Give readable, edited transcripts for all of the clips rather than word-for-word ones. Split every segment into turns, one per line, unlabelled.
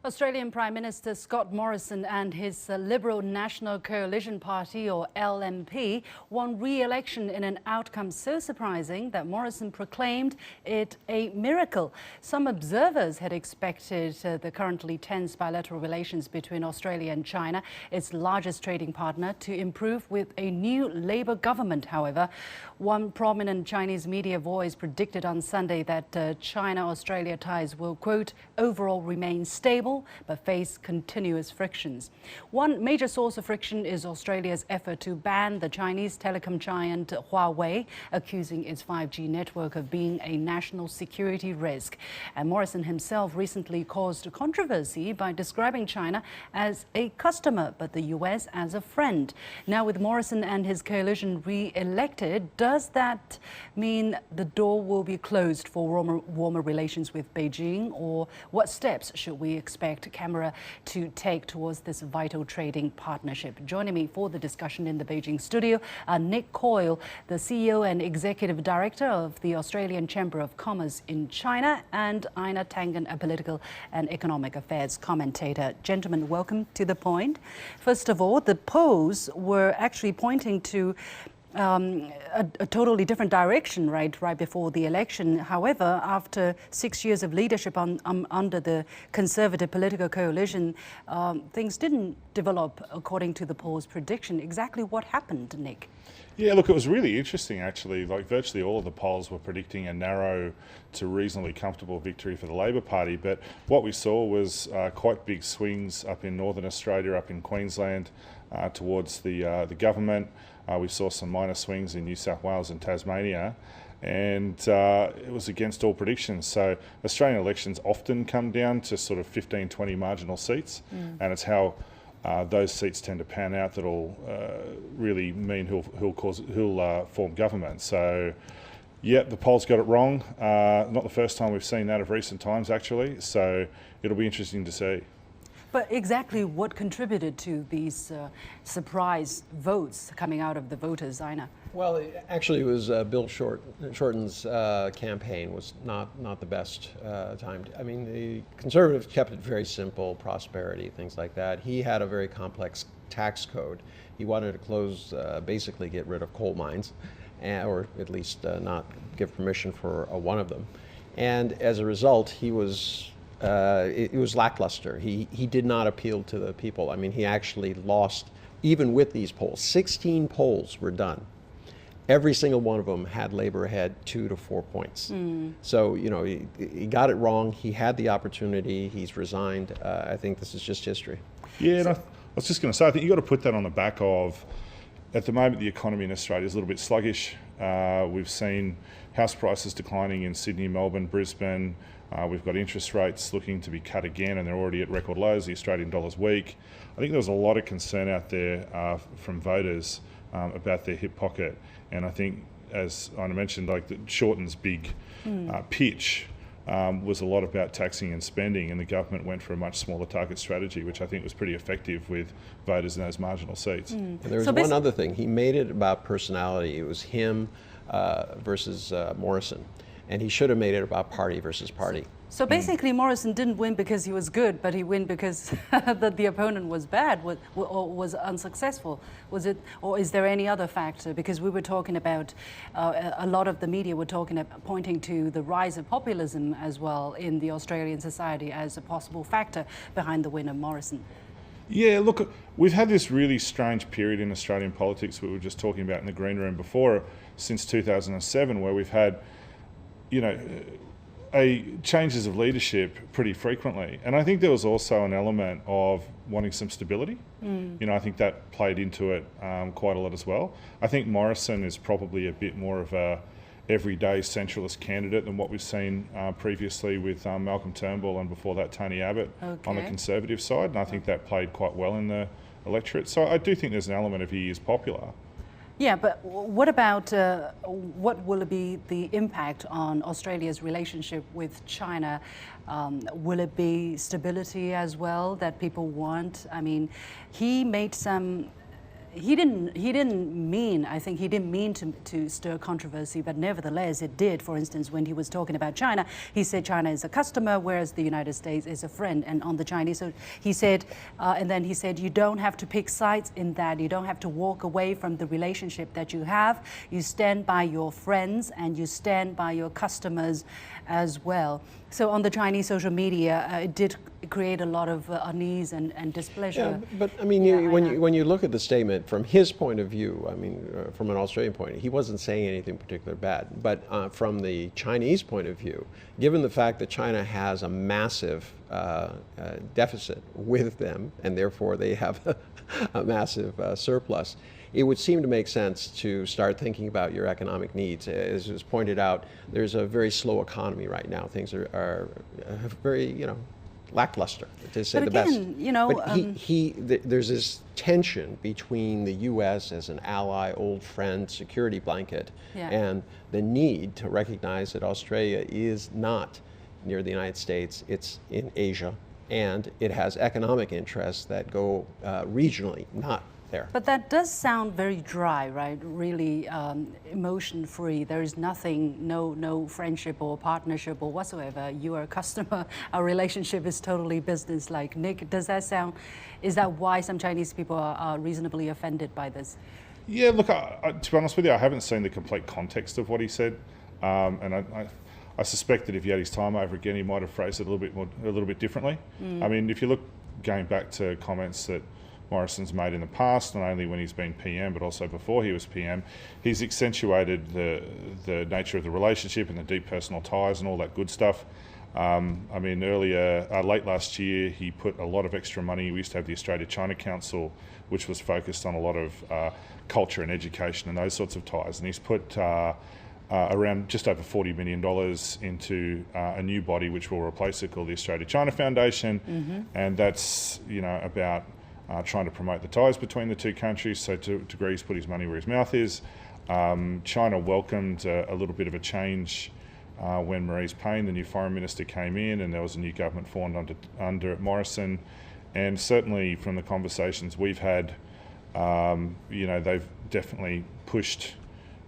Australian Prime Minister Scott Morrison and his Liberal National Coalition Party, or LNP, won re-election in an outcome so surprising that Morrison proclaimed it a miracle. Some observers had expected the currently tense bilateral relations between Australia and China, its largest trading partner, to improve with a new Labor government. However, one prominent Chinese media voice predicted on Sunday that China-Australia ties will, quote, overall remain stable but face continuous frictions. One major source of friction is Australia's effort to ban the Chinese telecom giant Huawei, accusing its 5G network of being a national security risk. And Morrison himself recently caused controversy by describing China as a customer, but the US as a friend. Now, with Morrison and his coalition re-elected, does that mean the door will be closed for warmer relations with Beijing, or what steps should we expect Canberra to take towards this vital trading partnership? Joining me for the discussion in the Beijing studio are Nick Coyle, the CEO and Executive Director of the Australian Chamber of Commerce in China, and Einar Tangen, a political and economic affairs commentator. Gentlemen, welcome to The Point. First of all, the polls were actually pointing to a totally different direction right before the election. However, after 6 years of leadership under the Conservative political coalition, things didn't develop according to the polls' prediction. Exactly what happened, Nick?
Yeah, look, it was really interesting actually. Like virtually all of the polls were predicting a narrow to reasonably comfortable victory for the Labor Party, but what we saw was quite big swings up in Northern Australia, up in Queensland, towards the government. We saw some minor swings in New South Wales and Tasmania, and it was against all predictions. So Australian elections often come down to sort of 15, 20 marginal seats, and it's how those seats tend to pan out that'll really mean who'll form government. So, yeah, the polls got it wrong. Not the first time we've seen that of recent times, actually. So it'll be interesting to see.
But exactly what contributed to these surprise votes coming out of the voters, Einar?
Well, actually, it was Bill Shorten's campaign was not the best timed. I mean, the Conservatives kept it very simple, prosperity, things like that. He had a very complex tax code. He wanted to close, basically get rid of coal mines, or at least not give permission for one of them. And as a result, he was it was lackluster. He did not appeal to the people. I mean, he actually lost, even with these polls. 16 polls were done. Every single one of them had Labor ahead 2 to 4 points. So, you know, he got it wrong. He had the opportunity. He's resigned. I think this is just history.
Yeah, and I was just going to say, I think you've got to put that on the back of, at the moment, the economy in Australia is a little bit sluggish. We've seen house prices declining in Sydney, Melbourne, Brisbane. We've got interest rates looking to be cut again, and they're already at record lows. The Australian dollar's weak. I think there was a lot of concern out there from voters about their hip pocket. And I think, as Einar mentioned, like Shorten's big pitch was a lot about taxing and spending, and the government went for a much smaller target strategy, which I think was pretty effective with voters in those marginal seats.
And there was one other thing. He made it about personality. It was him versus Morrison. And he should have made it about party versus party.
So basically, Morrison didn't win because he was good, but he won because that the opponent was bad or was unsuccessful. Was it, or is there any other factor? Because we were talking about, a lot of the media were pointing to the rise of populism as well in the Australian society as a possible factor behind the win of Morrison.
Yeah, look, we've had this really strange period in Australian politics we were just talking about in the green room before, since 2007, where we've had, you know, changes of leadership pretty frequently. And I think there was also an element of wanting some stability. You know, I think that played into it quite a lot as well. I think Morrison is probably a bit more of a everyday centralist candidate than what we've seen previously with Malcolm Turnbull, and before that Tony Abbott on the Conservative side. And I think that played quite well in the electorate. So I do think there's an element of he is popular.
Yeah, but what about what will be the impact on Australia's relationship with China? Will it be stability as well that people want? I mean, he made some he didn't mean, I think he didn't mean to stir controversy, but nevertheless it did. For instance, when he was talking about China, he said China is a customer, whereas the United States is a friend. And on the Chinese, so he said, and then he said, you don't have to pick sides in that. You don't have to walk away from the relationship that you have. You stand by your friends and you stand by your customers as well. So on the Chinese social media, it did create a lot of unease and displeasure.
Yeah, but I mean, when you look at the statement from his point of view, I mean, from an Australian point, he wasn't saying anything particularly bad. But from the Chinese point of view, given the fact that China has a massive deficit with them, and therefore they have a massive surplus, it would seem to make sense to start thinking about your economic needs. As was pointed out, there's a very slow economy right now. Things are very, lackluster, to say the best. But there's this tension between the U.S. as an ally, old friend, security blanket, and the need to recognize that Australia is not near the United States. It's in Asia, and it has economic interests that go regionally, not there.
But that does sound very dry, right? Really emotion-free. There is nothing, no friendship or partnership or whatsoever. You are a customer. Our relationship is totally business-like. Nick, does that sound? Is that why some Chinese people are reasonably offended by this?
Yeah, look, to be honest with you, I haven't seen the complete context of what he said, and I suspect that if he had his time over again, he might have phrased it a little bit differently. I mean, if you look going back to comments that Morrisons made in the past, not only when he's been PM, but also before he was PM, he's accentuated the nature of the relationship and the deep personal ties and all that good stuff. I mean, late last year, he put a lot of extra money. We used to have the Australia-China Council, which was focused on a lot of culture and education and those sorts of ties. And he's put around just over $40 million into a new body which will replace it, called the Australia-China Foundation. And that's, about trying to promote the ties between the two countries. So to degree, he's put his money where his mouth is. China welcomed a little bit of a change when Marise Payne, the new foreign minister, came in, and there was a new government formed under Morrison. And certainly from the conversations we've had, they've definitely pushed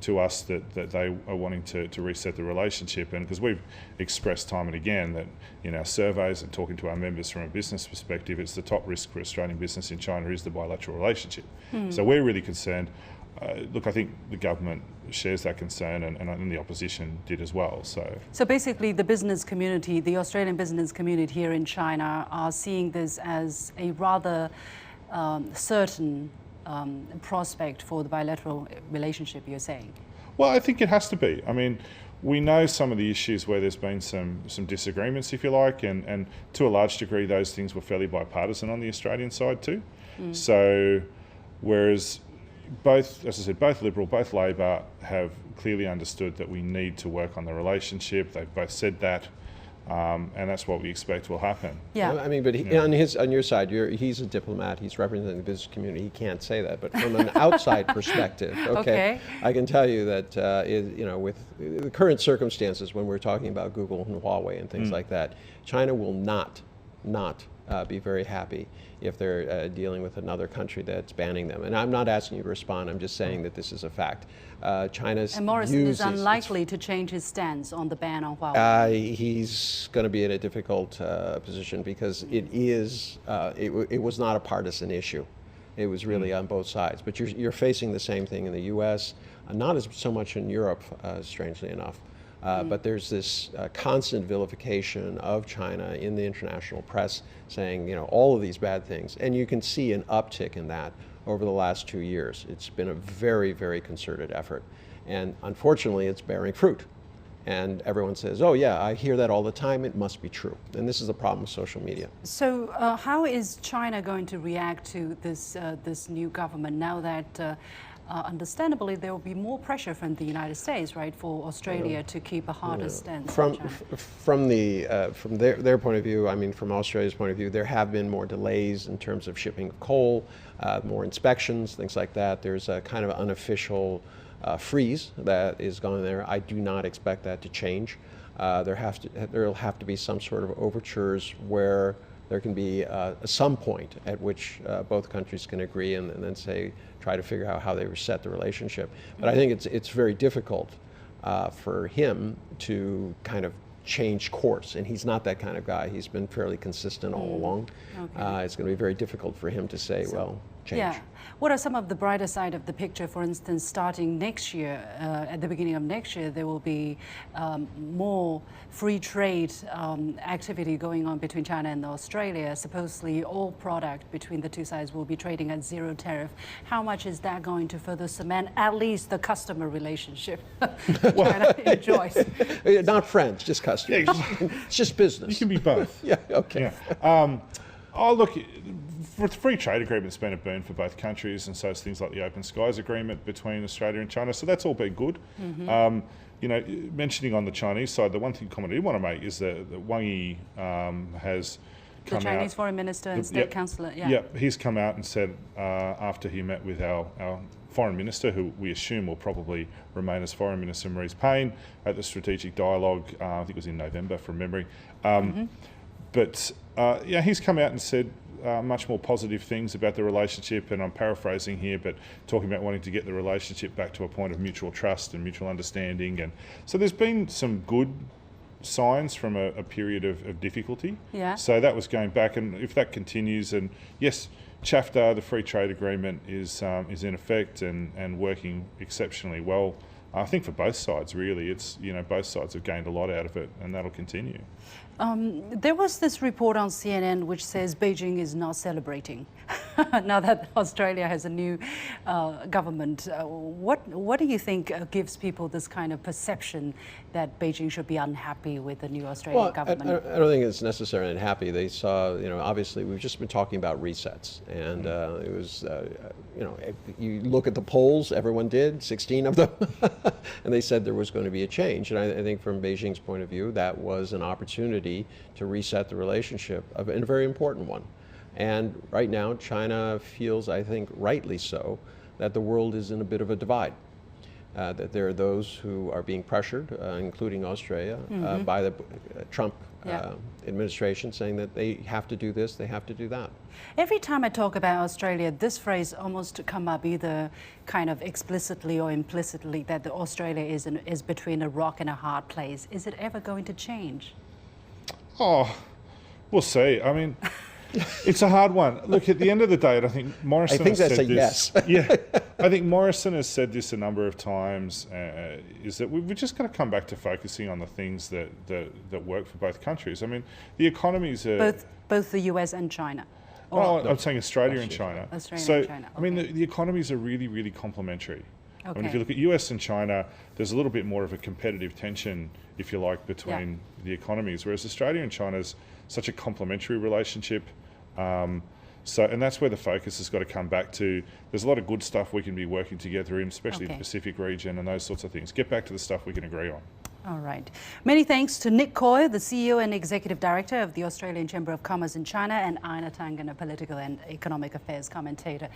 to us that they are wanting to reset the relationship. And because we've expressed time and again that in our surveys and talking to our members from a business perspective, it's the top risk for Australian business in China is the bilateral relationship. So we're really concerned. Look, I think the government shares that concern, and the opposition did as well. So basically the business community, the Australian business community here in China, are seeing this as a rather certain prospect for the bilateral relationship, you're saying? Well, I think it has to be. I mean, we know some of the issues where there's been some disagreements, if you like, and to a large degree those things were fairly bipartisan on the Australian side too. So whereas both, as I said, both Liberal, both Labor have clearly understood that we need to work on the relationship. They've both said that. And that's what we expect will happen.
Yeah.
I mean, but on your side, he's a diplomat. He's representing the business community. He can't say that. But from an outside perspective, okay, I can tell you that with the current circumstances, when we're talking about Google and Huawei and things like that, China will not be very happy if they're dealing with another country that's banning them. And I'm not asking you to respond. I'm just saying that this is a fact. China's
and Morrison is unlikely to change his stance on the ban on Huawei.
He's going to be in a difficult position because it was not a partisan issue. It was really on both sides. But you're facing the same thing in the U.S., not as so much in Europe, strangely enough. But there's this constant vilification of China in the international press, saying all of these bad things, and you can see an uptick in that over the last 2 years. It's been a very, very concerted effort, and unfortunately, it's bearing fruit. And everyone says, "Oh yeah, I hear that all the time. It must be true." And this is the problem with social media.
So, how is China going to react to this new government now that? Understandably, there will be more pressure from the United States, right, for Australia to keep a harder stance.
From their point of view, I mean, from Australia's point of view, there have been more delays in terms of shipping of coal, more inspections, things like that. There's a kind of unofficial freeze that is going there. I do not expect that to change. There'll have to be some sort of overtures where there can be some point at which both countries can agree and then say, try to figure out how they reset the relationship. But I think it's very difficult for him to kind of change course, and he's not that kind of guy. He's been fairly consistent all along. Okay. It's going to be very difficult for him to say, well, change.
Yeah. What are some of the brighter side of the picture? For instance, starting next year, at the beginning of next year, there will be more free trade activity going on between China and Australia. Supposedly, all product between the two sides will be trading at zero tariff. How much is that going to further cement at least the customer relationship China enjoys?
Not friends, just customers. Yeah, it's just business.
You can be both.
Yeah, okay.
Yeah. Oh, look, the free trade agreement's been a boon for both countries, and so it's things like the Open Skies Agreement between Australia and China. So that's all been good. You know, mentioning on the Chinese side, the one comment I do want to make is that Wang Yi has come out.
The Chinese Foreign Minister and State Councillor.
Yeah, he's come out and said after he met with our Foreign Minister, who we assume will probably remain as Foreign Minister, Maurice Payne, at the Strategic Dialogue, I think it was in November from memory. But yeah, he's come out and said much more positive things about the relationship, and I'm paraphrasing here, but talking about wanting to get the relationship back to a point of mutual trust and mutual understanding. And so there's been some good signs from a period of difficulty. Yeah. So that was going back, and if that continues, and yes, CHAFTA, the Free Trade Agreement, is in effect and working exceptionally well. I think for both sides, really, it's, you know, both sides have gained a lot out of it, and that'll continue.
There was this report on CNN which says Beijing is not celebrating now that Australia has a new government. What do you think gives people this kind of perception that Beijing should be unhappy with the new Australian government?
I don't think it's necessarily unhappy. They saw, you know, obviously we've just been talking about resets, and it was, you know, if you look at the polls, everyone did, 16 of them, and they said there was going to be a change. And I think from Beijing's point of view, that was an opportunity to reset the relationship, and a very important one. And right now, China feels, I think rightly so, that the world is in a bit of a divide. That there are those who are being pressured, including Australia, by the Trump administration, saying that they have to do this, they have to do that.
Every time I talk about Australia, this phrase almost come up either kind of explicitly or implicitly, that Australia is between a rock and a hard place. Is it ever going to change?
Oh, we'll see. I mean, it's a hard one. Look, at the end of the day, I think Morrison has said this.
Yes.
Yeah, I think Morrison has said this a number of times, is that we've just got to come back to focusing on the things that work for both countries. I mean, the economies are...
Both the US and China?
Oh, I'm saying Australia and China.
Australia and China. Okay.
I mean, the economies are really, really complementary. Okay. I mean, if you look at US and China, there's a little bit more of a competitive tension, if you like, between the economies, whereas Australia and China's such a complementary relationship. And that's where the focus has got to come back to. There's a lot of good stuff we can be working together in, especially the Pacific region and those sorts of things. Get back to the stuff we can agree on.
All right. Many thanks to Nick Coyle, the CEO and Executive Director of the Australian Chamber of Commerce in China, and Einar Tangen, a political and economic affairs commentator.